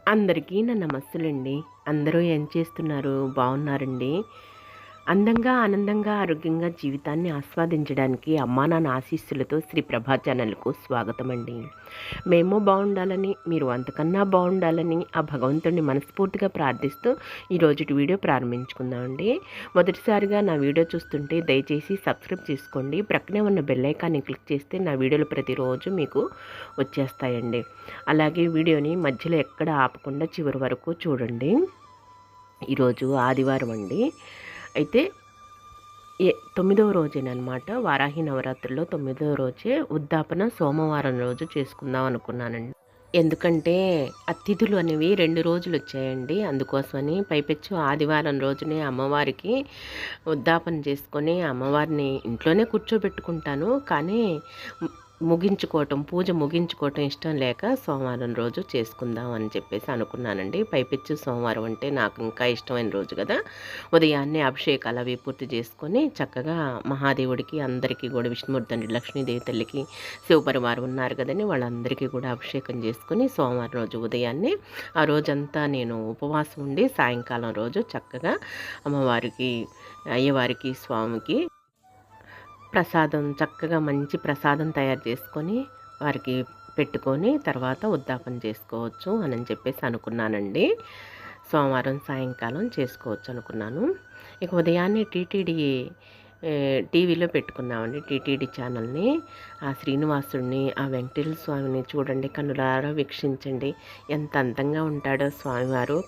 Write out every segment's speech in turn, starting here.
అందరికీ నా నమస్సులండి. అందరూ ఏం చేస్తున్నారు? బాగున్నారండి? అందంగా, ఆనందంగా, ఆరోగ్యంగా జీవితాన్ని ఆస్వాదించడానికి అమ్మా నాన్న ఆశీస్సులతో శ్రీ ప్రభా ఛానల్‌కు స్వాగతమండి. మేము బాగుండాలని, మీరు అంతకన్నా బాగుండాలని ఆ భగవంతుడిని మనస్ఫూర్తిగా ప్రార్థిస్తూ ఈరోజుటి వీడియో ప్రారంభించుకుందామండి. మొదటిసారిగా నా వీడియో చూస్తుంటే దయచేసి సబ్స్క్రైబ్ చేసుకోండి. ప్రక్కనే ఉన్న బెల్ ఐకాన్ని క్లిక్ చేస్తే నా వీడియోలు ప్రతిరోజు మీకు వచ్చేస్తాయండి. అలాగే వీడియోని మధ్యలో ఎక్కడ ఆపకుండా చివరి వరకు చూడండి. ఈరోజు ఆదివారం అండి. అయితే 9వ రోజేనమాట. వారాహి నవరాత్రుల్లో 9వ రోజే ఉద్దాపన సోమవారం రోజు చేసుకుందాం అనుకున్నానండి. ఎందుకంటే అతిథులు అనేవి 2 రోజులు వచ్చాయండి. అందుకోసమని పైపెచ్చు ఆదివారం రోజునే అమ్మవారికి ఉద్దాపన చేసుకొని అమ్మవారిని ఇంట్లోనే కూర్చోబెట్టుకుంటాను. కానీ పూజ ముగించుకోవటం ఇష్టం లేక సోమవారం రోజు చేసుకుందాం అని చెప్పేసి అనుకున్నానండి. పైపెచ్చు సోమవారం అంటే నాకు ఇంకా ఇష్టమైన రోజు కదా. ఉదయాన్నే అభిషేకాలు అవి పూర్తి చేసుకొని చక్కగా మహాదేవుడికి అందరికీ కూడా విష్ణుమూర్తి తండ్రి, లక్ష్మీదేవి తల్లికి, శివపరివారం ఉన్నారు కదండి, వాళ్ళందరికీ కూడా అభిషేకం చేసుకొని సోమవారం రోజు ఉదయాన్నే ఆ రోజంతా నేను ఉపవాసం ఉండి సాయంకాలం రోజు చక్కగా అమ్మవారికి, అయ్యవారికి, స్వామికి ప్రసాదం చక్కగా మంచి ప్రసాదం తయారు చేసుకొని వారికి పెట్టుకొని తర్వాత ఉద్దాపన చేసుకోవచ్చు అని చెప్పేసి అనుకున్నానండి. సోమవారం సాయంకాలం చేసుకోవచ్చు అనుకున్నాను. ఇక ఉదయాన్నే టీవీలో పెట్టుకున్నామండి, టీటీడీ ఛానల్ని. ఆ శ్రీనివాసుడిని, ఆ వెంకటేశ్వర స్వామిని చూడండి, కన్నులారా వీక్షించండి. ఎంత అందంగా ఉంటాడో స్వామివారు.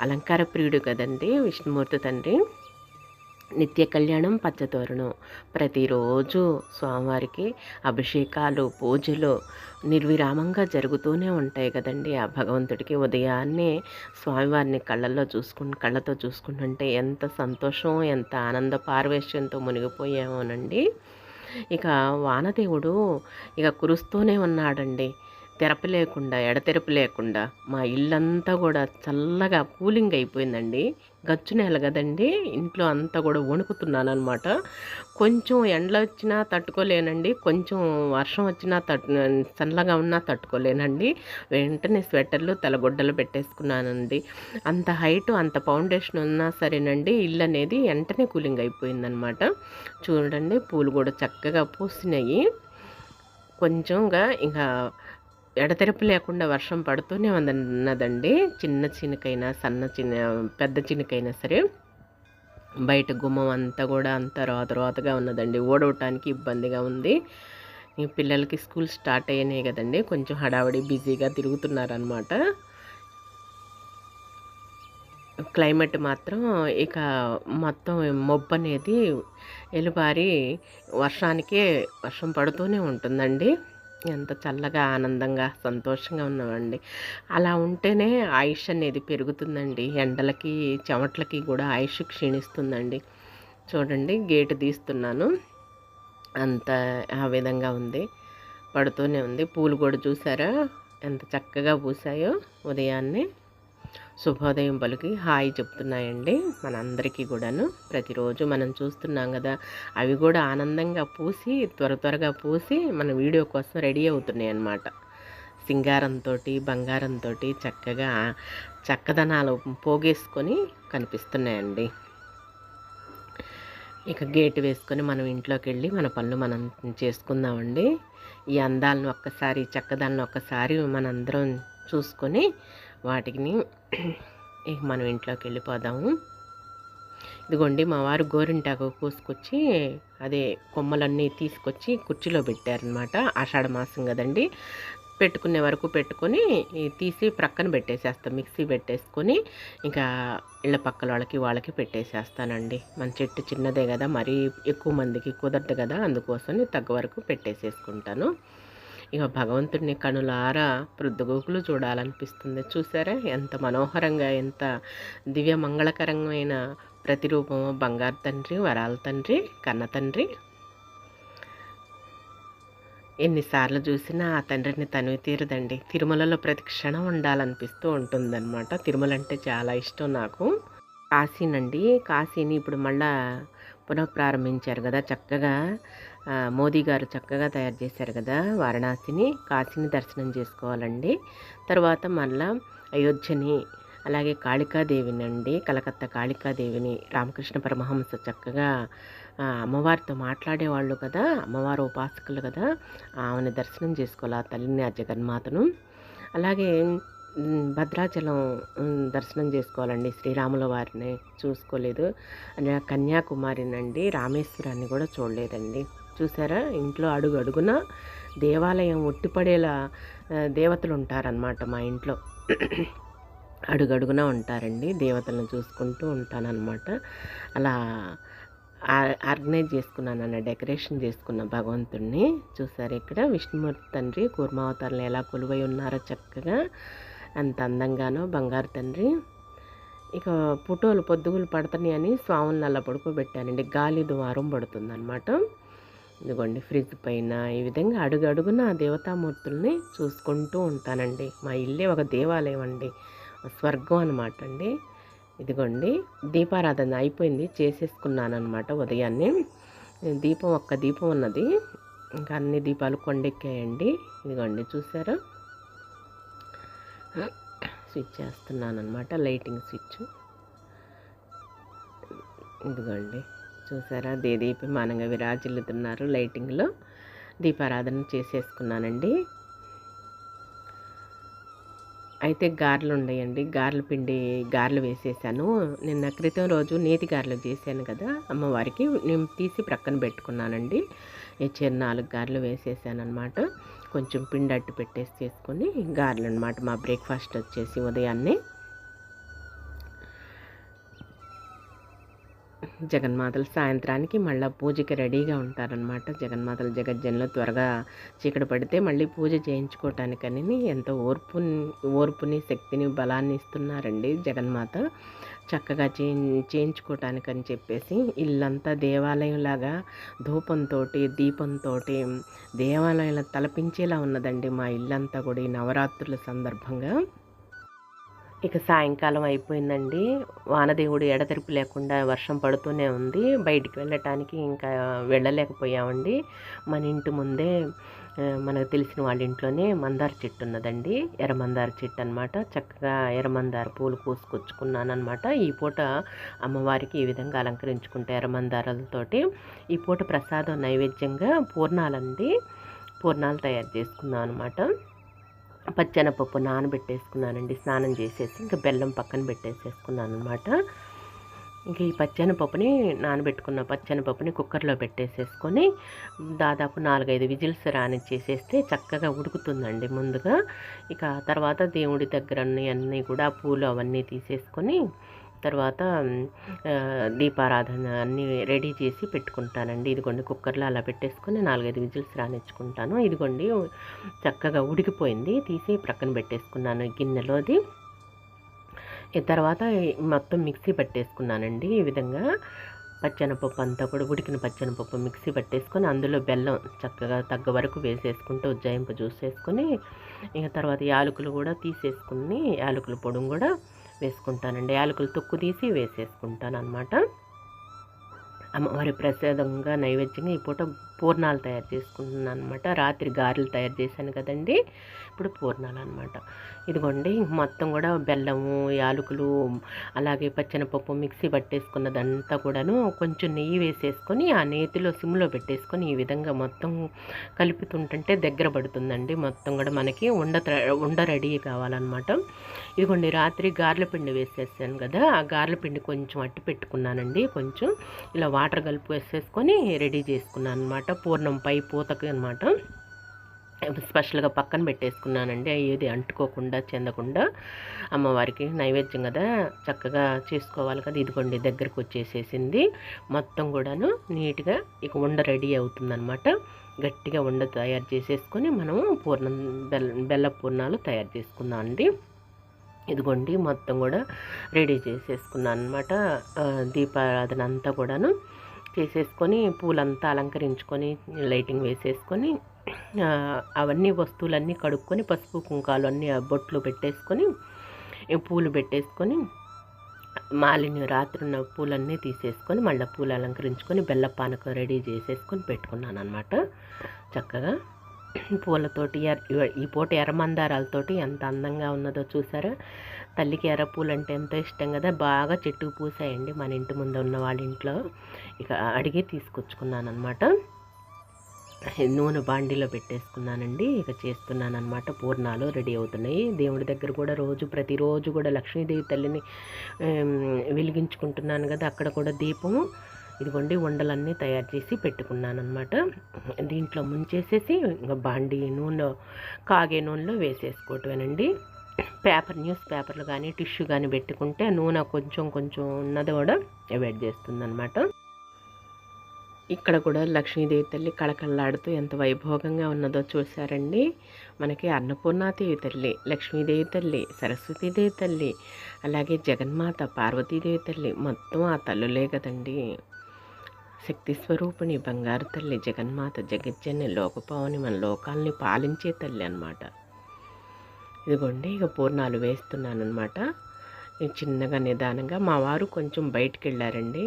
అలంకార ప్రియుడు కదండి విష్ణుమూర్తి తండ్రి. నిత్య కళ్యాణం పచ్చతోరణం. ప్రతిరోజు స్వామివారికి అభిషేకాలు, పూజలు నిర్విరామంగా జరుగుతూనే ఉంటాయి కదండి. ఆ భగవంతుడికి ఉదయాన్నే స్వామివారిని కళ్ళతో చూసుకుంటుంటే ఎంత సంతోషం, ఎంత ఆనంద పారవేశ్యంతో మునిగిపోయామోనండి. ఇక వానదేవుడు ఇక కురుస్తూనే ఉన్నాడండి. ఎడతెరపి లేకుండా మా ఇల్లంతా కూడా చల్లగా కూలింగ్ అయిపోయిందండి. గచ్చు నేల కదండి, ఇంట్లో అంతా కూడా వణుకుతున్నానమాట. కొంచెం ఎండలు వచ్చినా తట్టుకోలేనండి, కొంచెం వర్షం వచ్చినా చల్లగా ఉన్నా తట్టుకోలేనండి. వెంటనే స్వెటర్లు, తలగొడ్డలు పెట్టేసుకున్నానండి. అంత హైట్, అంత ఫౌండేషన్ ఉన్నా సరేనండి, ఇల్లు అనేది వెంటనే కూలింగ్ అయిపోయిందనమాట. చూడండి, పూలు కూడా చక్కగా పూసినాయి. కొంచెంగా ఇంకా ఎడతెరపి లేకుండా వర్షం పడుతూనే ఉన్నదండి. చిన్న చినుకైనా, పెద్ద చినుకైనా సరే. బయట గుమ్మం అంతా కూడా అంతా రోతగా ఉన్నదండి. ఓడవటానికి ఇబ్బందిగా ఉంది. ఈ పిల్లలకి స్కూల్ స్టార్ట్ అయినాయి కదండి, కొంచెం హడావడి బిజీగా తిరుగుతున్నారనమాట. క్లైమేట్ మాత్రం ఇక మొత్తం మబ్బు అనేది ఎలుబారి వర్షం పడుతూనే ఉంటుందండి. ఎంత చల్లగా, ఆనందంగా, సంతోషంగా ఉన్నామండి. అలా ఉంటేనే ఆయుష్ అనేది పెరుగుతుందండి. ఎండలకి, చెమట్లకి కూడా ఆయుష్ క్షీణిస్తుందండి. చూడండి, గేటు తీస్తున్నాను, అంత ఆ విధంగా ఉంది, పడుతూనే ఉంది. పూలు కూడా చూసారా ఎంత చక్కగా పూసాయో. ఉదయాన్నే శుభోదయం పలికి హాయ్ చెప్తున్నాయండి మనందరికీ కూడాను. ప్రతిరోజు మనం చూస్తున్నాం కదా, అవి కూడా ఆనందంగా పూసి త్వరగా పూసి మన వీడియో కోసం రెడీ అవుతున్నాయి అన్నమాట. సింగారంతో, బంగారంతో చక్కగా చక్కదనాలు పోగేసుకొని కనిపిస్తున్నాయండి. ఇక గేటు వేసుకొని మనం ఇంట్లోకి వెళ్ళి మన పనులు మనం చేసుకుందామండి. ఈ అందాలను ఒక్కసారి, చక్కదనాలను ఒక్కసారి మనందరం చూసుకొని వాటిని ఇక మనం ఇంట్లోకి వెళ్ళిపోదాము. ఇదిగోండి, మా వారు గోరింటాకు కోసుకొచ్చి అదే కొమ్మలన్నీ తీసుకొచ్చి కుర్చీలో పెట్టారనమాట. ఆషాఢ మాసం కదండి, పెట్టుకునే వరకు పెట్టుకొని తీసి ప్రక్కన పెట్టేసేస్తాం, మిక్సీ పెట్టేసుకొని ఇంకా ఇళ్ళ పక్కల వాళ్ళకి పెట్టేసేస్తానండి. మన చెట్టు చిన్నదే కదా, మరీ ఎక్కువ మందికి కుదరదు కదా, అందుకోసం తగ్గ వరకు పెట్టేసేసుకుంటాను. ఇక భగవంతుడిని కనులారా ప్రొద్దుగూకులు చూడాలనిపిస్తుంది. చూసారా ఎంత మనోహరంగా, ఎంత దివ్య మంగళకరమైన ప్రతిరూపము. బంగారు తండ్రి, వరాల తండ్రి, కన్న తండ్రి. ఎన్నిసార్లు చూసినా ఆ తండ్రిని తనివి తీరదండి. తిరుమలలో ప్రతి క్షణం ఉండాలనిపిస్తూ ఉంటుందన్నమాట. తిరుమల అంటే చాలా ఇష్టం నాకు. కాశీని ఇప్పుడు మళ్ళా పునఃప్రారంభించారు కదా, చక్కగా మోదీ గారు చక్కగా తయారు చేశారు కదా వారణాసిని, కాశీని దర్శనం చేసుకోవాలండి. తర్వాత మళ్ళా అయోధ్యని, అలాగే కాళికాదేవిని అండి, కలకత్తా కాళికాదేవిని రామకృష్ణ పరమహంస చక్కగా అమ్మవారితో మాట్లాడేవాళ్ళు కదా, అమ్మవారు ఉపాసకులు కదా, ఆమెను దర్శనం చేసుకోవాలి, ఆ తల్లిని, ఆ జగన్మాతను. అలాగే భద్రాచలం దర్శనం చేసుకోవాలండి, శ్రీరాముల వారిని చూసుకోలేదు. కన్యాకుమారినండి, రామేశ్వరాన్ని కూడా చూడలేదండి. చూసారా, ఇంట్లో అడుగు అడుగున దేవాలయం ఉట్టిపడేలా దేవతలు ఉంటారనమాట మా ఇంట్లో. అడుగడుగున ఉంటారండి, దేవతలను చూసుకుంటూ ఉంటానన్నమాట. అలా ఆర్గనైజ్ చేసుకున్నాను, డెకరేషన్ చేసుకున్న భగవంతుడిని. చూసారు, ఇక్కడ విష్ణుమూర్తి తండ్రి కూర్మావతారంలో ఎలా కొలువై ఉన్నారో చక్కగా, అంత అందంగానో బంగారు తండ్రి. ఇక ఫోటోలు పొద్దుగులు పడుతున్నాయి అని స్వాములను అలా పడుకోబెట్టానండి, గాలి ద్వారం పడుతుందన్నమాట. ఇదిగోండి ఫ్రిడ్జ్ పైన ఈ విధంగా అడుగు అడుగున దేవతామూర్తుల్ని చూసుకుంటూ ఉంటానండి. మా ఇల్లే ఒక దేవాలయం అండి, స్వర్గం అనమాట అండి. ఇదిగోండి దీపారాధన అయిపోయింది, చేసేసుకున్నాను అనమాట ఉదయాన్నే. ఒక్క దీపం ఉన్నది, ఇంకా అన్ని దీపాలు కొండెక్కాయండి. ఇదిగోండి చూసారా, స్విచ్ చేస్తున్నాను అనమాట, లైటింగ్ స్విచ్. ఇదిగోండి చూసారా, దేదీప్యమానంగా విరాజిల్లుతున్నారు లైటింగ్లో. దీపారాధన చేసేసుకున్నానండి. అయితే గారెలు ఉన్నాయండి, గారెల పిండి గారెలు వేసేసాను. నిన్న క్రితం రోజు నేతి గారెలు చేశాను కదా అమ్మవారికి, నేను తీసి ప్రక్కన పెట్టుకున్నానండి. 4 గారెలు వేసేసాను అనమాట. కొంచెం పిండి అట్టు పెట్టేసి చేసుకొని గారెలు అనమాట మా బ్రేక్ఫాస్ట్ వచ్చేసి ఉదయాన్నే. జగన్మాతలు సాయంత్రానికి మళ్ళీ పూజకి రెడీగా ఉంటారనమాట. జగన్మాతలు జగజ్జన్లో త్వరగా చీకటి పడితే మళ్ళీ పూజ చేయించుకోవటానికని ఎంతో ఓర్పుని శక్తిని బలాన్ని ఇస్తున్నారండి జగన్మాత. చక్కగా చేయించుకోవటానికని చెప్పేసి ఇల్లంతా దేవాలయంలాగా ధూపంతో దీపంతో దేవాలయంలో తలపించేలా ఉన్నదండి మా ఇల్లంతా కూడా ఈ నవరాత్రుల సందర్భంగా. ఇక సాయంకాలం అయిపోయిందండి, వానదేవుడు ఎడతెరిపి లేకుండా వర్షం పడుతూనే ఉంది. బయటికి వెళ్ళటానికి ఇంకా వెళ్ళలేకపోయామండి. మన ఇంటి ముందే మనకు తెలిసిన వాళ్ళ ఇంట్లోనే మందార చెట్టు ఉన్నదండి, ఎర్రమందార చెట్టు అనమాట. చక్కగా ఎర్రమందార పూలు కోసుకొచ్చుకున్నాను అనమాట. ఈ పూట అమ్మవారికి ఈ విధంగా అలంకరించుకుంటే ఎర్రమందారాలతోటి ఈ పూట ప్రసాదం నైవేద్యంగా పూర్ణాలండి, పూర్ణాలు తయారు చేసుకున్నాను అనమాట. పచ్చెనపప్పు నానబెట్టేసుకున్నానండి, స్నానం చేసేసి ఇంకా బెల్లం పక్కన పెట్టేసేసుకున్నాను అనమాట. ఇంకా ఈ పచ్చెనపప్పుని నానబెట్టుకున్న పచ్చెనపప్పుని కుక్కర్లో పెట్టేసేసుకొని దాదాపు 4-5 విజిల్స్ రానిచ్చేసేస్తే చక్కగా ఉడుకుతుందండి ముందుగా. ఇక తర్వాత దేవుడి దగ్గర అన్నీ కూడా పూలు అవన్నీ తీసేసుకొని తర్వాత దీపారాధన అన్నీ రెడీ చేసి పెట్టుకుంటానండి. ఇదిగోండి కుక్కర్లో అలా పెట్టేసుకొని 4-5 విజిల్స్ రానిచ్చుకుంటాను. ఇదిగోండి చక్కగా ఉడికిపోయింది, తీసి ప్రక్కన పెట్టేసుకున్నాను గిన్నెలోది. ఈ తర్వాత మొత్తం మిక్సీ పట్టేసుకున్నానండి. ఈ విధంగా పచ్చెనపప్పు అంతా కూడా ఉడికిన పచ్చెనపప్పు మిక్సీ పట్టేసుకొని అందులో బెల్లం చక్కగా తగ్గ వరకు వేసేసుకుంటూ ఉజ్జాయింపు చూసేసుకొని ఇక తర్వాత యాలకులు కూడా తీసేసుకుని యాలకుల పొడిని కూడా వేసుకుంటానండి. యాలకులు తొక్కు తీసి వేసేసుకుంటాను అనమాట. అమ్మవారి ప్రసాదంగా నైవేద్యంగా ఈ పూట పూర్ణాలు తయారు చేసుకుంటున్నాను అనమాట. రాత్రి గారెలు తయారు చేశాను కదండి, ఇప్పుడు పూర్ణాలు అనమాట. ఇదిగోండి మొత్తం కూడా బెల్లము, యాలకులు, అలాగే పచ్చెనపప్పు మిక్సీ పట్టేసుకున్నదంతా కూడాను కొంచెం నెయ్యి వేసేసుకొని ఆ నేతిలో సిమ్లో పెట్టేసుకొని ఈ విధంగా మొత్తం కలుపుతుంటే దగ్గర పడుతుందండి. మొత్తం కూడా మనకి ఉండ రెడీ కావాలన్నమాట. ఇదిగోండి రాత్రి గారెల పిండి వేసేసాను కదా, ఆ గారెల పిండి కొంచెం అట్టి పెట్టుకున్నానండి. కొంచెం ఇలా వాటర్ కలిపి వేసేసుకొని రెడీ చేసుకున్నాను అనమాట. పూర్ణం పై పూతకి అనమాట స్పెషల్గా పక్కన పెట్టేసుకున్నానండి, ఏది అంటుకోకుండా చెందకుండా. అమ్మవారికి నైవేద్యం కదా చక్కగా చేసుకోవాలి కదా. ఇదిగోండి దగ్గరకు వచ్చేసేసింది మొత్తం కూడాను నీట్గా. ఇక ఉండ రెడీ అవుతుందన్నమాట. గట్టిగా ఉండ తయారు చేసేసుకొని మనము బెల్ల పూర్ణాలు తయారు చేసుకుందాం అండి. ఇదిగోండి మొత్తం కూడా రెడీ చేసేసుకున్నాను అనమాట. దీపారాధన అంతా కూడాను చేసేసుకొని పూలంతా అలంకరించుకొని లైటింగ్ వేసేసుకొని అవన్నీ వస్తువులన్నీ కడుక్కొని పసుపు కుంకాలు అన్నీ బొట్లు పెట్టేసుకొని పూలు పెట్టేసుకొని మాలిన్యం రాత్రి ఉన్న పూలన్నీ తీసేసుకొని మళ్ళీ పూలు అలంకరించుకొని బెల్ల పానకం రెడీ చేసేసుకొని పెట్టుకున్నాను అనమాట. చక్కగా పూలతోటి ఈ పూట ఎర్రమందారాలతోటి ఎంత అందంగా ఉన్నదో చూసారా. తల్లికి ఎర్ర పూలు అంటే ఎంతో ఇష్టం కదా, బాగా చెట్టుకు పూసాయండి మన ఇంటి ముందు ఉన్న వాళ్ళ ఇంట్లో. ఇక అడిగి తీసుకొచ్చుకున్నాను అనమాట. నూనె బాండీలో పెట్టేసుకున్నానండి. ఇక చేస్తున్నాను అనమాట. పూర్ణాలు రెడీ అవుతున్నాయి. దేవుడి దగ్గర కూడా ప్రతిరోజు కూడా లక్ష్మీదేవి తల్లిని వెలిగించుకుంటున్నాను కదా, అక్కడ కూడా దీపము ఇదిగోండి ఉండలన్నీ తయారు చేసి పెట్టుకున్నాను అనమాట. దీంట్లో ముంచేసేసి ఇంకా బాండీ కాగే నూనెలో వేసేసుకోవటమేనండి. న్యూస్ పేపర్లు కానీ టిష్యూ కానీ పెట్టుకుంటే నూనె కొంచెం ఉన్నది కూడా అవాయిడ్ చేస్తుంది అనమాట. ఇక్కడ కూడా లక్ష్మీదేవి తల్లి కళకళలాడుతూ ఎంత వైభోగంగా ఉన్నదో చూసారండి. మనకి అన్నపూర్ణాదేవి తల్లి, లక్ష్మీదేవి తల్లి, సరస్వతీదేవి తల్లి, అలాగే జగన్మాత పార్వతీదేవి తల్లి, మొత్తం ఆ తల్లులే కదండి. శక్తి స్వరూపిణి బంగారు తల్లి జగన్మాత, జగజ్జన్ని, లోకపావని, మన లోకాలని పాలించే తల్లి అన్నమాట. ఇదిగోండి ఇక పూర్ణాలు వేస్తున్నాను అనమాట. చిన్నగా నిదానంగా. మా వారు కొంచెం బయటికి వెళ్ళారండి,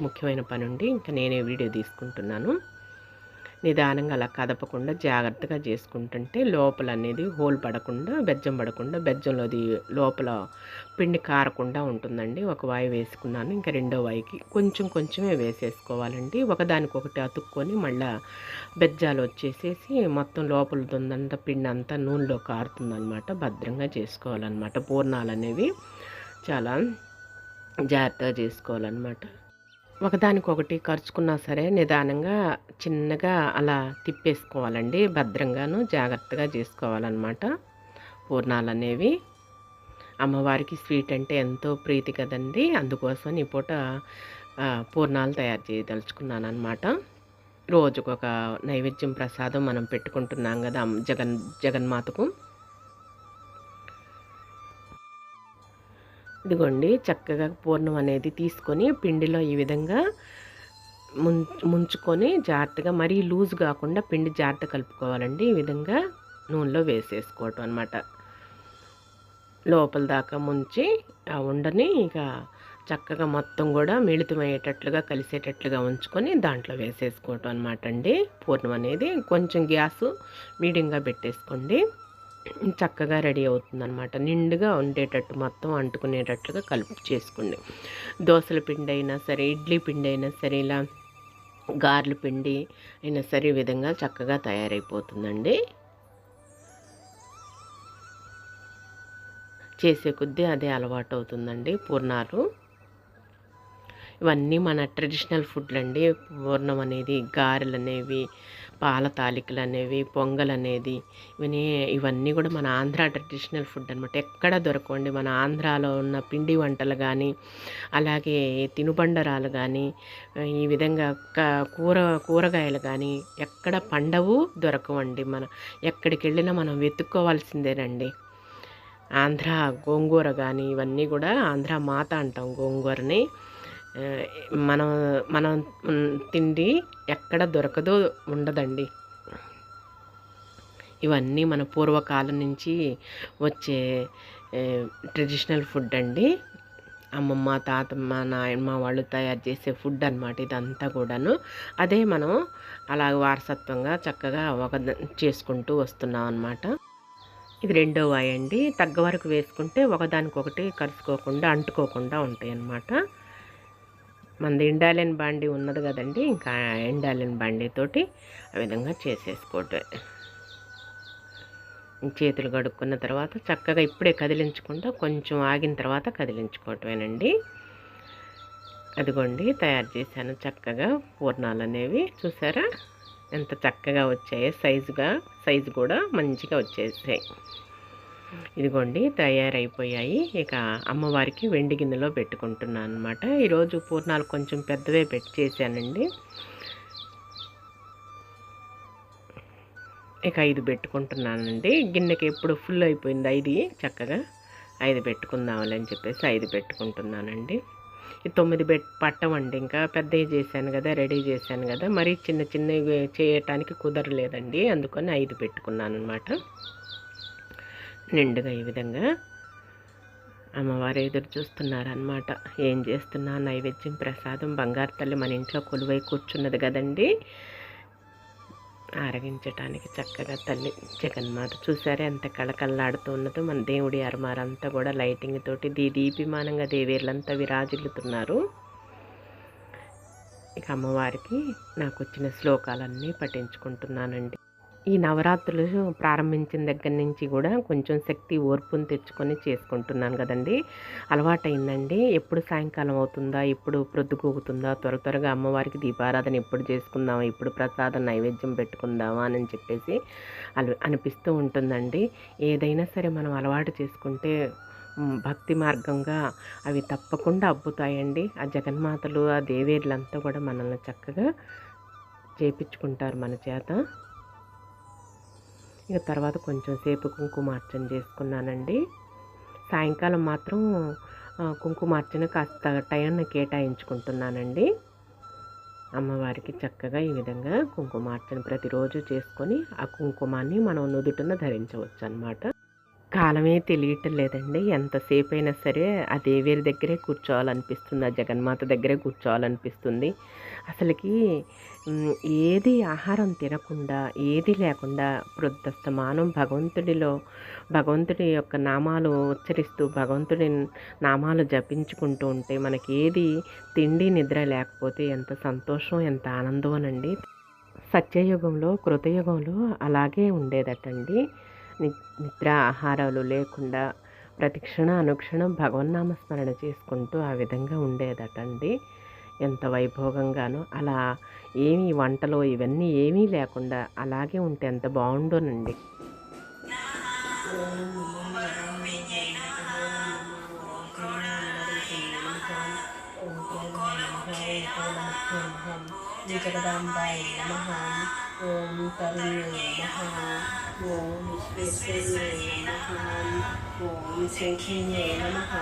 ముఖ్యమైన పని ఉండి. ఇంకా నేనే వీడియో తీసుకుంటున్నాను. నిదానంగా అలా కదపకుండా జాగ్రత్తగా చేసుకుంటుంటే లోపల అనేది హోల్ పడకుండా, బెజ్జం పడకుండా, బెజ్జంలోది లోపల పిండి కారకుండా ఉంటుందండి. ఒక వాయి వేసుకున్నాను. ఇంకా రెండో వాయికి కొంచెమే వేసేసుకోవాలండి. ఒకదానికొకటి అతుక్కొని మళ్ళీ బెజ్జాలు వచ్చేసేసి మొత్తం లోపల ఉందంతా పిండి అంతా నూనెలో కారుతుందనమాట. భద్రంగా చేసుకోవాలన్నమాట. పూర్ణాలు అనేవి చాలా జాగ్రత్తగా చేసుకోవాలన్నమాట. ఒకదానికొకటి ఖర్చుకున్నా సరే నిదానంగా చిన్నగా అలా తిప్పేసుకోవాలండి. భద్రంగాను జాగ్రత్తగా చేసుకోవాలన్నమాట. పూర్ణాలు అనేవి అమ్మవారికి స్వీట్ అంటే ఎంతో ప్రీతి కదండి. అందుకోసం ఈ పూట పూర్ణాలు తయారు చేయదలుచుకున్నాను అనమాట. రోజుకొక నైవేద్యం ప్రసాదం మనం పెట్టుకుంటున్నాం కదా జగన్మాతకు. ఇదిగోండి చక్కగా పూర్ణం అనేది తీసుకొని పిండిలో ఈ విధంగా ముంచుకొని జాగ్రత్తగా, మరీ లూజ్ కాకుండా పిండి జాగ్రత్త కలుపుకోవాలండి. ఈ విధంగా నూనెలో వేసేసుకోవటం అనమాట. లోపల దాకా ముంచి ఆ ఉండని ఇక చక్కగా మొత్తం కూడా మిళితమయ్యేటట్లుగా కలిసేటట్లుగా ఉంచుకొని దాంట్లో వేసేసుకోవటం అనమాట అండి. పూర్ణం అనేది కొంచెం గ్యాసు మీడియంగా పెట్టేసుకోండి. చక్కగా రెడీ అవుతుందన్నమాట. నిండుగా ఉండేటట్టు మొత్తం అంటుకునేటట్లుగా చేసుకోండి. దోసల పిండి అయినా సరే, ఇడ్లీ పిండి అయినా సరే, ఇలా గారెల పిండి అయినా సరే ఈ విధంగా చక్కగా తయారైపోతుందండి. చేసే కొద్దీ అదే అలవాటు అవుతుందండి పూర్ణాలు. ఇవన్నీ మన ట్రెడిషనల్ ఫుడ్లు అండి. పూర్ణం అనేది, గారెలు అనేవి, పాల తాలికలు అనేవి, పొంగల్ అనేది, ఇవన్నీ కూడా మన ఆంధ్ర ట్రెడిషనల్ ఫుడ్ అనమాట. ఎక్కడ దొరకండి. మన ఆంధ్రాలో ఉన్న పిండి వంటలు కానీ, అలాగే తినుబండరాలు కానీ, ఈ విధంగా కూరగాయలు కానీ ఎక్కడ పండవు, దొరకవండి. ఎక్కడికి వెళ్ళినా మనం వెతుక్కోవాల్సిందేనండి. ఆంధ్ర గోంగూర కానీ ఇవన్నీ కూడా ఆంధ్ర మాత అంటాం గోంగూరని. మనం తిండి ఎక్కడ దొరకదో ఉండదండి. ఇవన్నీ మన పూర్వకాలం నుంచి వచ్చే ట్రెడిషనల్ ఫుడ్ అండి. అమ్మమ్మ, తాతమ్మ, నాయనమ్మ వాళ్ళు తయారు చేసే ఫుడ్ అనమాట ఇదంతా కూడాను. అదే మనం అలా వారసత్వంగా చక్కగా చేసుకుంటూ వస్తున్నాం అనమాట. ఇది రెండో వాయి అండి. తగ్గ వరకు వేసుకుంటే ఒకదానికొకటి కలుసుకోకుండా, అంటుకోకుండా ఉంటాయి అన్నమాట. మనది ఇండాలియన్ బాండీ ఉన్నది కదండి, ఇంకా ఇండాలియన్ బాండీతోటి ఆ విధంగా చేసేసుకోవటం. చేతులు కడుక్కున్న తర్వాత చక్కగా ఇప్పుడే కదిలించకుండా కొంచెం ఆగిన తర్వాత కదిలించుకోవటమేనండి. అదిగోండి తయారు చేశాను చక్కగా పూర్ణాలు అనేవి. చూసారా ఎంత చక్కగా వచ్చాయో, సైజు కూడా మంచిగా వచ్చేసాయి. ఇదిగోండి తయారైపోయాయి. ఇక అమ్మవారికి వెండి గిన్నెలో పెట్టుకుంటున్నాను అనమాట. ఈరోజు పూర్ణాలు కొంచెం పెద్దవే చేశానండి. ఇక 5 పెట్టుకుంటున్నానండి. గిన్నెకి ఎప్పుడు ఫుల్ అయిపోయింది 5, చక్కగా 5 పెట్టుకుందామని అని చెప్పేసి 5 పెట్టుకుంటున్నానండి. ఈ 9 పట్టమండి. ఇంకా పెద్దవి చేశాను కదా, రెడీ చేశాను కదా, మరీ చిన్నవి చేయటానికి కుదరలేదండి. అందుకని 5 పెట్టుకున్నాను అనమాట. నిండుగా ఈ విధంగా అమ్మవారు ఎదురు చూస్తున్నారనమాట. ఏం చేస్తున్నా నైవేద్యం ప్రసాదం బంగారు తల్లి మన ఇంట్లో కొలువై కూర్చున్నది కదండి, ఆరగించటానికి చక్కగా తల్లి జగన్మాత చూసారే ఎంత కళకళలాడుతూ ఉన్నదో. మన దేవుడి అరమారంతా కూడా లైటింగ్ తోటి దీదీపిమానంగా దేవేర్లంతా విరాజిల్లుతున్నారు. ఇక అమ్మవారికి నాకు వచ్చిన శ్లోకాలన్నీ పఠించుకుంటున్నానండి. ఈ నవరాత్రులు ప్రారంభించిన దగ్గర నుంచి కూడా కొంచెం శక్తి ఓర్పుని తెచ్చుకొని చేసుకుంటున్నాను కదండి. అలవాటైందండి. ఎప్పుడు సాయంకాలం అవుతుందా, ఎప్పుడు ప్రొద్దుకూగుతుందా, త్వరగా అమ్మవారికి దీపారాధన ఎప్పుడు చేసుకుందామా, ఎప్పుడు ప్రసాదం నైవేద్యం పెట్టుకుందామా అని చెప్పేసి అనిపిస్తూ ఉంటుందండి. ఏదైనా సరే మనం అలవాటు చేసుకుంటే భక్తి మార్గంగా అవి తప్పకుండా అబ్బుతాయండి. ఆ జగన్మాతలు ఆ దేవేర్లంతా కూడా మనల్ని చక్కగా చేపించుకుంటారు మన చేత. ఇక తర్వాత కొంచెం సేపు కుంకుమార్చన చేసుకున్నానండి. సాయంకాలం మాత్రం కుంకుమార్చన కాస్త టైంని కేటాయించుకుంటున్నానండి. అమ్మవారికి చక్కగా ఈ విధంగా కుంకుమార్చన ప్రతిరోజు చేసుకొని ఆ కుంకుమాన్ని మనం నుదుటిన ధరించవచ్చు అన్నమాట. కాలమే తెలియటం లేదండి. ఎంతసేపు అయినా సరే ఆ దేవేరి దగ్గరే కూర్చోవాలనిపిస్తుంది, ఆ జగన్మాత దగ్గరే కూర్చోవాలనిపిస్తుంది. అసలుకి ఏది ఆహారం తినకుండా, ఏది లేకుండా ప్రొద్దస్తమానం భగవంతుడి యొక్క నామాలు ఉచ్చరిస్తూ, భగవంతుడి నామాలు జపించుకుంటూ ఉంటే మనకి ఏది తిండి నిద్ర లేకపోతే ఎంత సంతోషం, ఎంత ఆనందమోనండి. సత్యయుగంలో, కృతయుగంలో అలాగే ఉండేదటండి. నిద్ర ఆహారాలు లేకుండా ప్రతిక్షణ అనుక్షణం భగవన్నామస్మరణ చేసుకుంటూ ఆ విధంగా ఉండేదటండి. ఎంత వైభోగంగానో. అలా ఏమీ వంటలో ఇవన్నీ ఏమీ లేకుండా అలాగే ఉంటే ఎంత బాగుండోనండి. జగదాంబాయ నమః. ఓం తరుణ్యై నమః. ఓం విశ్వేశ్వర్యై నమః. ఓం శంఖిన్యై నమః.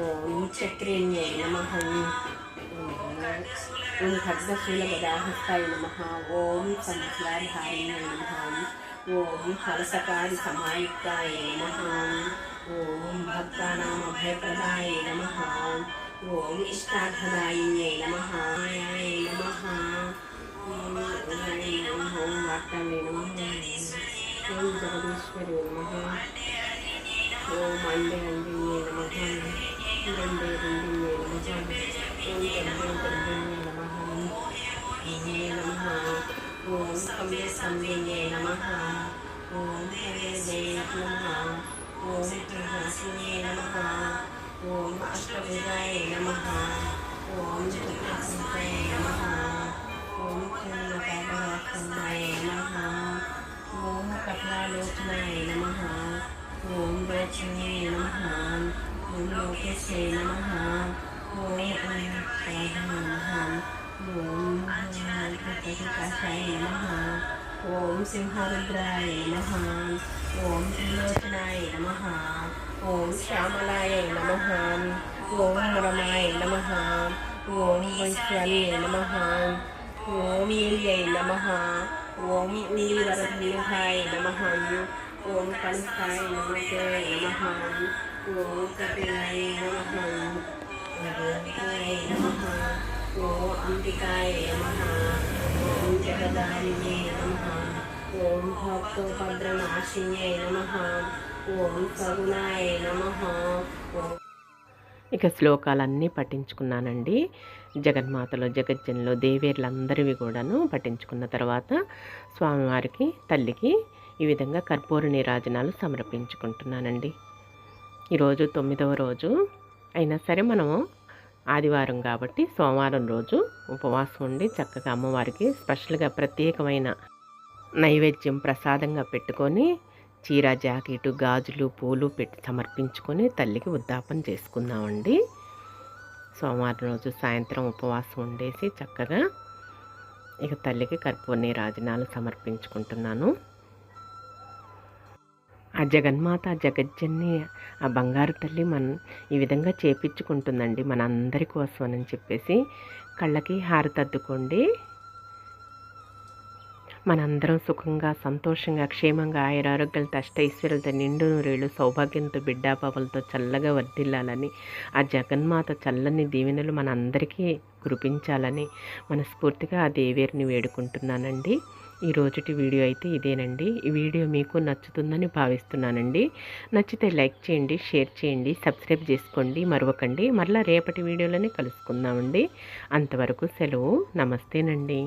ఓం చక్రిణ్యై నమః. ఓం ఖడ్గశూలగదాహస్తాయ నమః. ఓం సంవత్సరాధారిణ్యై నమః. ఓం హరసకారి సమాయుక్తాయ నమః. ఓం భక్తానాం అభయప్రదాయ నమః. ఓం ఇష్టార్థదాయిన్యై నమః. నమః. ఓం వార్తాయ నమః. ఓం జగదీశ్వరి నమః. ఓం అండే అండిన్యై నమః. దండే దండిన్యై నమః. ఓం దండే దండిన్యై నమః. నమః. ఓం కంబే కంబిన్యై నమః. ఓం హరే దేవ నమః. ఓం హరిహాసిన్యై నమః. ఓం అష్టభుజాయ నమః. ఓం చతుర్భుజాయ నమః. ఓం చంద్రకాభాసనాయ నమః. ఓం కపిలాలోచనాయ నమః. ఓం రోచనాయ నమః. ఓం లోకేశాయ నమః. ఓం అనంతాయ నమః. ఓం ప్రకాశాయ నమః. ఓం సింహరుద్రాయ నమః. ఓం త్రిలోచనాయ నమః. ఓం శ్యామలాయ నమః. ఓం రమాయ నమః. ఓం వైశ్వాన్యై నమః. ఓం నీల్యై నమః. ఓం నీలవరద్విహాయ నమః. ఓం కలుస్తాయ నమః. ఓం కపిలాయ నమః. నమః. ఓం అంబికాయ నమః. ఓం జగదారిణ్యై నమః. ఓం భక్తోపద్రనాశిన్యై నమః. ఓం సగుణాయ నమః. ఇక శ్లోకాలన్నీ పఠించుకున్నానండి. జగన్మాతలో జగజ్జనలో దేవేర్లందరివి కూడాను పఠించుకున్న తర్వాత స్వామివారికి తల్లికి ఈ విధంగా కర్పూర నీరాజనాలు సమర్పించుకుంటున్నానండి. ఈరోజు 9వ రోజు అయినా సరే మనము ఆదివారం కాబట్టి సోమవారం రోజు ఉపవాసం ఉండి చక్కగా అమ్మవారికి స్పెషల్గా ప్రత్యేకమైన నైవేద్యం ప్రసాదంగా పెట్టుకొని చీర జాకెట్ గాజులు పూలు పెట్టి సమర్పించుకొని తల్లికి ఉద్దాపన చేసుకుందామండి. సోమవారం రోజు సాయంత్రం ఉపవాసం ఉండేసి చక్కగా ఇక తల్లికి కర్పూర నీరాజనాలు సమర్పించుకుంటున్నాను. ఆ జగన్మాత జగజ్జన్ని ఆ బంగారు తల్లి ఈ విధంగా చేపించుకుంటుందండి మన అందరి కోసం అని చెప్పేసి కళ్ళకి హారతద్దుకోండి. మనందరం సుఖంగా, సంతోషంగా, క్షేమంగా, ఆయురారోగ్యాలతో, అష్టైశ్వర్యాలతో, నిండు నూరేళ్ళు సౌభాగ్యంతో, బిడ్డాపాపలతో చల్లగా వర్ధిల్లాలని, ఆ జగన్మాత చల్లని దీవెనలు మనందరికీ కురిపించాలని మనస్ఫూర్తిగా ఆ దేవేరిని వేడుకుంటున్నానండి. ఈ రోజుటి వీడియో అయితే ఇదేనండి. ఈ వీడియో మీకు నచ్చుతుందని భావిస్తున్నానండి. నచ్చితే లైక్ చేయండి, షేర్ చేయండి, సబ్స్క్రైబ్ చేసుకోండి మరవకండి. మరలా రేపటి వీడియోలోనే కలుసుకుందామండి. అంతవరకు సెలవు. నమస్తేనండి.